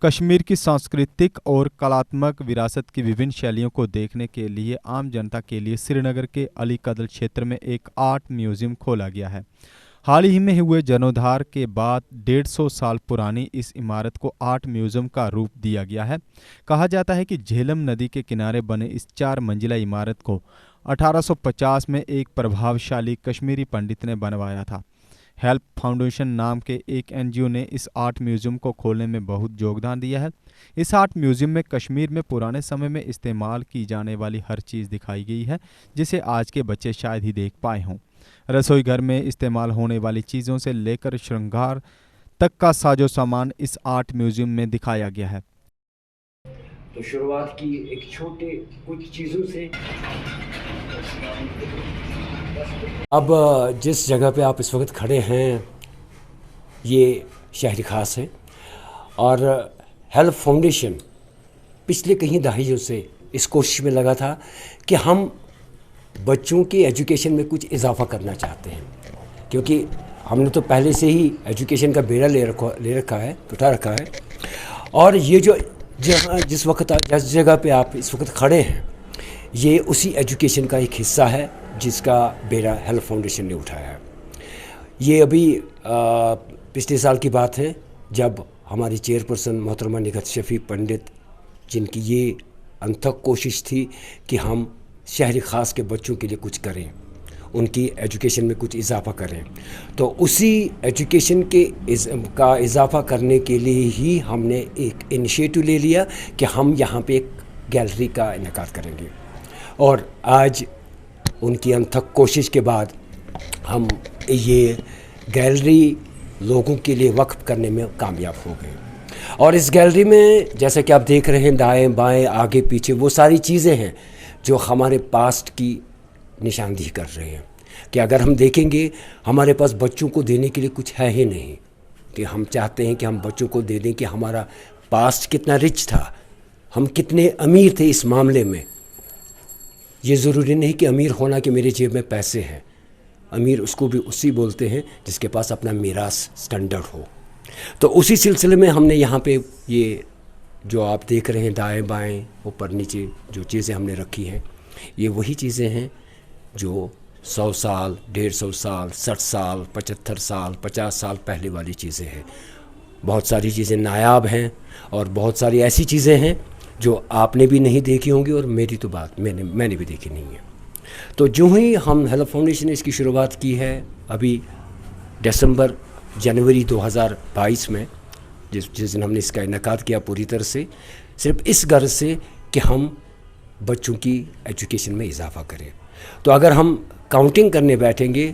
कश्मीर की सांस्कृतिक और कलात्मक विरासत की विभिन्न शैलियों को देखने के लिए आम जनता के लिए श्रीनगर के अली कदल क्षेत्र में एक आर्ट म्यूजियम खोला गया है। हाल ही में हुए जीर्णोद्धार के बाद 150 साल पुरानी इस इमारत को आर्ट म्यूजियम का रूप दिया गया है। कहा जाता है कि झेलम नदी के किनारे बने इस 4 मंजिला इमारत को 1850 में एक प्रभावशाली कश्मीरी पंडित ने बनवाया था। हेल्प फाउंडेशन नाम के एक एनजीओ ने इस आर्ट म्यूजियम को खोलने में बहुत योगदान दिया है। इस आर्ट म्यूजियम में कश्मीर में पुराने समय में इस्तेमाल की जाने वाली हर चीज़ दिखाई गई है, जिसे आज के बच्चे शायद ही देख पाए हों। रसोई घर में इस्तेमाल होने वाली चीज़ों से लेकर श्रृंगार तक का साजो सामान इस आर्ट म्यूजियम में दिखाया गया है। तो शुरुआत की एक छोटे कुछ चीज़ों से। अब जिस जगह पे आप इस वक्त खड़े हैं ये शहर खास है और हेल्प फाउंडेशन पिछले कई दहाइयों से इस कोशिश में लगा था कि हम बच्चों की एजुकेशन में कुछ इजाफा करना चाहते हैं, क्योंकि हमने तो पहले से ही एजुकेशन का बेड़ा ले रखा है, उठा रखा है। और ये जो जिस जगह पे आप इस वक्त खड़े हैं ये उसी एजुकेशन का एक हिस्सा है जिसका बेड़ा हेल्प फाउंडेशन ने उठाया है। ये अभी पिछले साल की बात है जब हमारी चेयरपर्सन मोहतरमा निगहत शफ़ी पंडित, जिनकी ये अनथक कोशिश थी कि हम शहरी ख़ास के बच्चों के लिए कुछ करें, उनकी एजुकेशन में कुछ इजाफा करें, तो उसी एजुकेशन का इजाफा करने के लिए ही हमने एक इनिशिएटिव ले लिया कि हम यहाँ पे एक गैलरी का इनेकाद करेंगे। और आज उनकी अनथक कोशिश के बाद हम ये गैलरी लोगों के लिए वक्फ करने में कामयाब हो गए। और इस गैलरी में जैसा कि आप देख रहे हैं, दाएं बाएं आगे पीछे वो सारी चीज़ें हैं जो हमारे पास्ट की निशानदेही कर रहे हैं कि अगर हम देखेंगे हमारे पास बच्चों को देने के लिए कुछ है ही नहीं, कि हम चाहते हैं कि हम बच्चों को दे दें कि हमारा पास्ट कितना रिच था, हम कितने अमीर थे इस मामले में। ये ज़रूरी नहीं कि अमीर होना कि मेरे जेब में पैसे हैं, अमीर उसको भी उसी बोलते हैं जिसके पास अपना मीरास स्टैंडर्ड हो। तो उसी सिलसिले में हमने यहाँ पे ये जो आप देख रहे हैं दाएं बाएं ऊपर नीचे जो चीज़ें हमने रखी हैं, ये वही चीज़ें हैं जो 100 साल, 150 साल, 60 साल, 75 साल, 50 साल पहले वाली चीज़ें हैं। बहुत सारी चीज़ें नायाब हैं और बहुत सारी ऐसी चीज़ें हैं जो आपने भी नहीं देखी होंगी और मेरी तो बात मैंने भी देखी नहीं है। तो जो ही हम हेल्प फाउंडेशन ने इसकी शुरुआत की है अभी जनवरी 2022 में, जिस दिन हमने इसका इनेकाद किया पूरी तरह से, सिर्फ इस गर्ज से कि हम बच्चों की एजुकेशन में इजाफा करें। तो अगर हम काउंटिंग करने बैठेंगे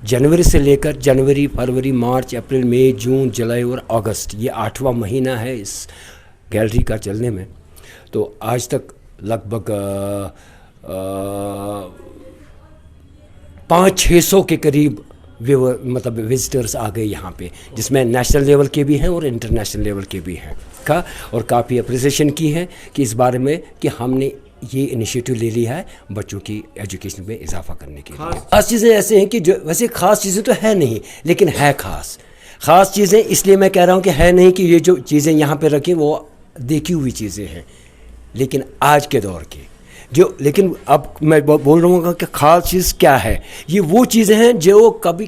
जनवरी से लेकर जनवरी, फरवरी, मार्च, अप्रैल, मई, जून, जुलाई और अगस्त, ये 8वां महीना है इस गैलरी का चलने में, तो आज तक लगभग 500-600 के करीब विजिटर्स आ गए यहाँ पे, जिसमें नेशनल लेवल के भी हैं और इंटरनेशनल लेवल के भी हैं का, और काफ़ी अप्रिसिएशन की है कि इस बारे में कि हमने ये इनिशिएटिव ले लिया है बच्चों की एजुकेशन में इजाफा करने के लिए। ख़ास चीज़ें ऐसे हैं कि जो वैसे ख़ास चीज़ें तो है नहीं, लेकिन है ख़ास चीज़ें इसलिए मैं कह रहा हूँ कि है नहीं कि ये जो चीज़ें यहाँ पे रखी वो देखी हुई चीज़ें हैं, लेकिन आज के दौर की लेकिन अब मैं बोल रहा हूँ कि ख़ास चीज़ क्या है। ये वो चीज़ें हैं जो काफ़ी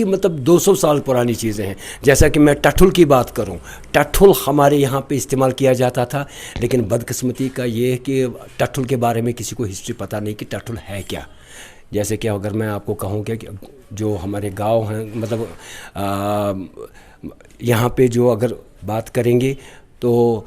200 साल पुरानी चीज़ें हैं। जैसा कि मैं टठुल की बात करूँ, टठुल हमारे यहाँ पे इस्तेमाल किया जाता था, लेकिन बदकिस्मती का ये है कि टठुल के बारे में किसी को हिस्ट्री पता नहीं कि टठुल है क्या। जैसे कि अगर मैं आपको कहूँ कि जो हमारे गाँव हैं, यहाँ पे जो अगर बात करेंगे तो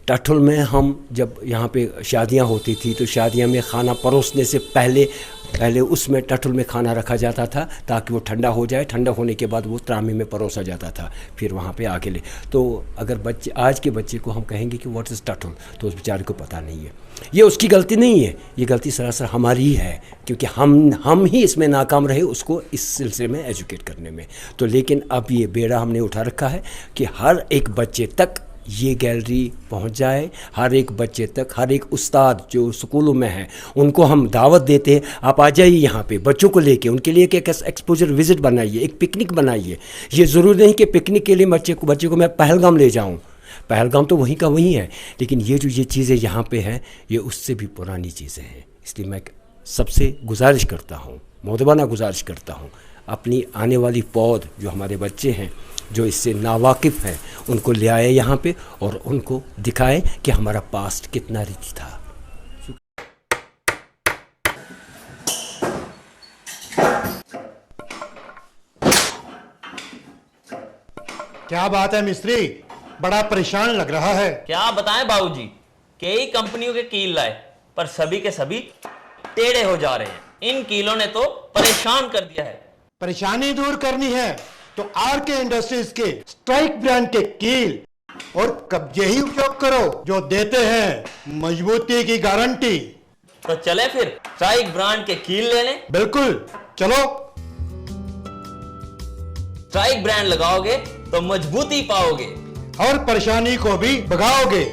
टठुल में हम जब यहाँ पे शादियाँ होती थी तो शादियाँ में खाना परोसने से पहले उसमें टठुल में खाना रखा जाता था ताकि वो ठंडा हो जाए, ठंडा होने के बाद वो त्रामी में परोसा जाता था, फिर वहाँ पे आके ले। तो अगर आज के बच्चे को हम कहेंगे कि व्हाट इज़ टठुल, तो उस बेचारे को पता नहीं है। ये उसकी गलती नहीं है, ये गलती सरासर हमारी ही है, क्योंकि हम ही इसमें नाकाम रहे उसको इस सिलसिले में एजुकेट करने में। तो लेकिन अब ये बेड़ा हमने उठा रखा है कि हर एक बच्चे तक ये गैलरी पहुंच जाए, हर एक बच्चे तक, हर एक उस्ताद जो स्कूलों में है उनको हम दावत देते हैं, आप आ जाइए यहाँ पे बच्चों को लेके, उनके लिए एक एक्सपोजर विज़िट बनाइए, एक पिकनिक बनाइए। ये ज़रूरी नहीं कि पिकनिक के लिए बच्चे को मैं पहलगाम ले जाऊँ, पहलगाम तो वहीं का वहीं है, लेकिन ये जो ये चीज़ें यहाँ पे हैं ये उससे भी पुरानी चीज़ें हैं। इसलिए मैं सबसे गुजारिश करता हूँ, मौदबाना गुजारिश करता हूँ, अपनी आने वाली पौध जो हमारे बच्चे हैं जो इससे नावाकिफ़ हैं उनको ले आए यहाँ पे और उनको दिखाएं कि हमारा पास्ट कितना रिच था। क्या बात है मिस्त्री, बड़ा परेशान लग रहा है। क्या बताएं बाबूजी, कई कंपनियों के कील लाए पर सभी के सभी टेढ़े हो जा रहे हैं। इन कीलों ने तो परेशान कर दिया है। परेशानी दूर करनी है तो आरके इंडस्ट्रीज के स्ट्राइक ब्रांड के कील और कब्जे ही उपयोग करो जो देते हैं मजबूती की गारंटी। तो चले फिर स्ट्राइक ब्रांड के कील लेने। बिल्कुल चलो। स्ट्राइक ब्रांड लगाओगे तो मजबूती पाओगे और परेशानी को भी भगाओगे।